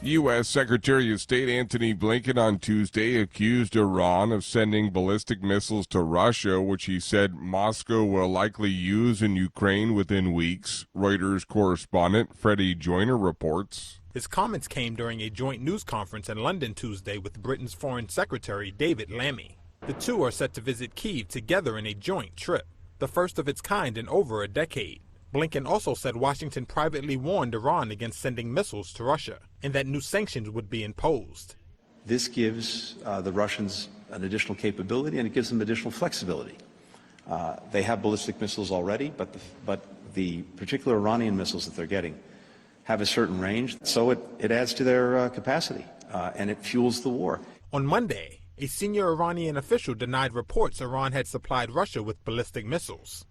U.S. Secretary of State Antony Blinken on Tuesday accused Iran of sending ballistic missiles to Russia, which he said Moscow will likely use in Ukraine within weeks. Reuters correspondent Freddie Joyner reports. His comments came during a joint news conference in London Tuesday with Britain's Foreign Secretary David Lammy. The two are set to visit Kyiv together in a joint trip, the first of its kind in over a decade. Blinken also said Washington privately warned Iran against sending missiles to Russia and that new sanctions would be imposed. This gives the Russians an additional capability and it gives them additional flexibility. They have ballistic missiles already, but the particular Iranian missiles that they're getting have a certain range, so it adds to their capacity and it fuels the war. On Monday, a senior Iranian official denied reports Iran had supplied Russia with ballistic missiles.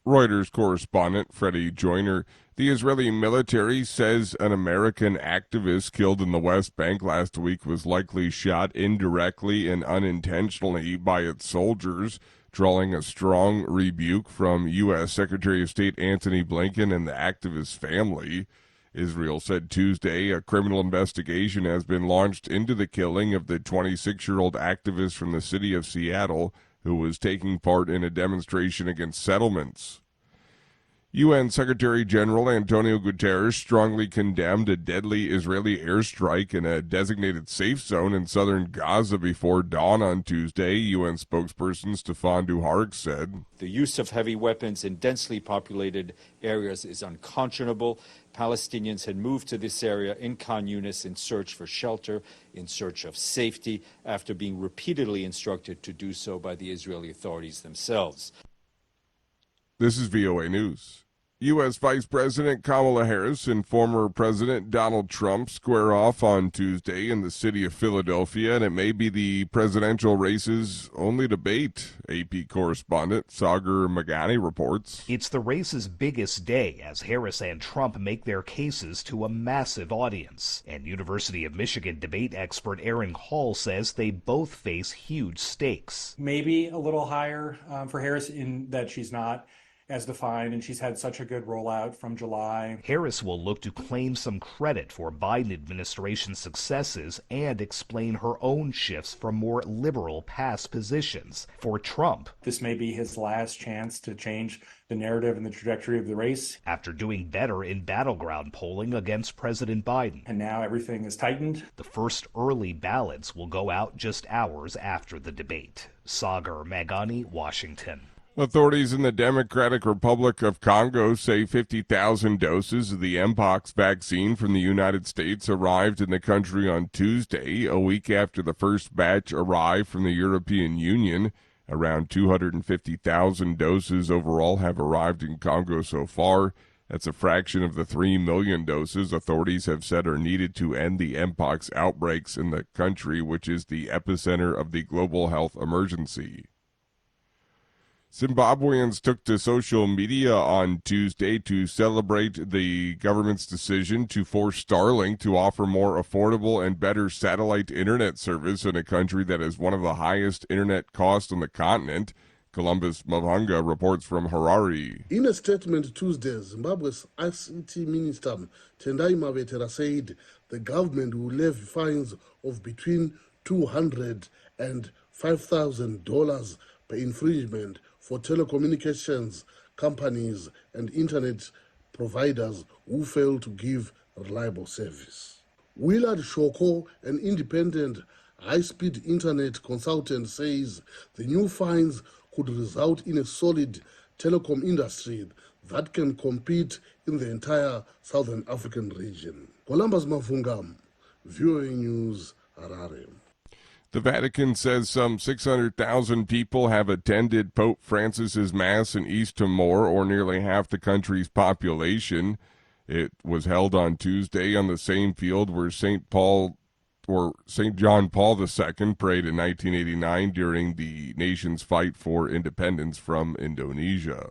Reuters correspondent Freddie Joyner. The Israeli military says an American activist killed in the West Bank last week was likely shot indirectly and unintentionally by its soldiers, drawing a strong rebuke from U.S. Secretary of State Antony Blinken and the activist's family. Israel said Tuesday a criminal investigation has been launched into the killing of the 26-year-old activist from the city of Seattle who was taking part in a demonstration against settlements. UN Secretary General Antonio Guterres strongly condemned a deadly Israeli airstrike in a designated safe zone in southern Gaza before dawn on Tuesday, UN spokesperson Stefan Dujarric said. The use of heavy weapons in densely populated areas is unconscionable. Palestinians had moved to this area in Khan Yunis in search for shelter, in search of safety, after being repeatedly instructed to do so by the Israeli authorities themselves. This is VOA News. U.S. Vice President Kamala Harris and former President Donald Trump square off on Tuesday in the city of Philadelphia, and it may be the presidential race's only debate. AP correspondent Sagar Magani reports. It's the race's biggest day as Harris and Trump make their cases to a massive audience. And University of Michigan debate expert Aaron Hall says they both face huge stakes. Maybe a little higher for Harris in that she's not as defined, and she's had such a good rollout from July. Harris will look to claim some credit for Biden administration successes and explain her own shifts from more liberal past positions. For Trump, this may be his last chance to change the narrative and the trajectory of the race. After doing better in battleground polling against President Biden. And now everything is tightened. The first early ballots will go out just hours after the debate. Sagar Magani, Washington. Authorities in the Democratic Republic of Congo say 50,000 doses of the Mpox vaccine from the United States arrived in the country on Tuesday, a week after the first batch arrived from the European Union. Around 250,000 doses overall have arrived in Congo so far. That's a fraction of the 3 million doses authorities have said are needed to end the Mpox outbreaks in the country, which is the epicenter of the global health emergency. Zimbabweans took to social media on Tuesday to celebrate the government's decision to force Starlink to offer more affordable and better satellite internet service in a country that has one of the highest internet costs on the continent. Columbus Mavhanga reports from Harare. In a statement Tuesday, Zimbabwe's ICT Minister Tendai Mabetera said the government will levy fines of between $200 and $5,000 per infringement for telecommunications companies and internet providers who fail to give reliable service. Willard Shoko, an independent high-speed internet consultant, says the new fines could result in a solid telecom industry that can compete in the entire Southern African region. Columbus Mavhungam, VOA News, Harare. The Vatican says some 600,000 people have attended Pope Francis's Mass in East Timor, or nearly half the country's population. It was held on Tuesday on the same field where St. John Paul II prayed in 1989 during the nation's fight for independence from Indonesia.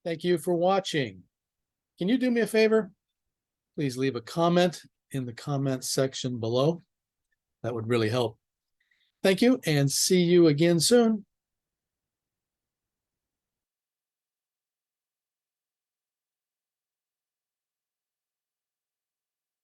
Thank you for watching. Can you do me a favor? Please leave a comment in the comment section below. That would really help. Thank you, and see you again soon.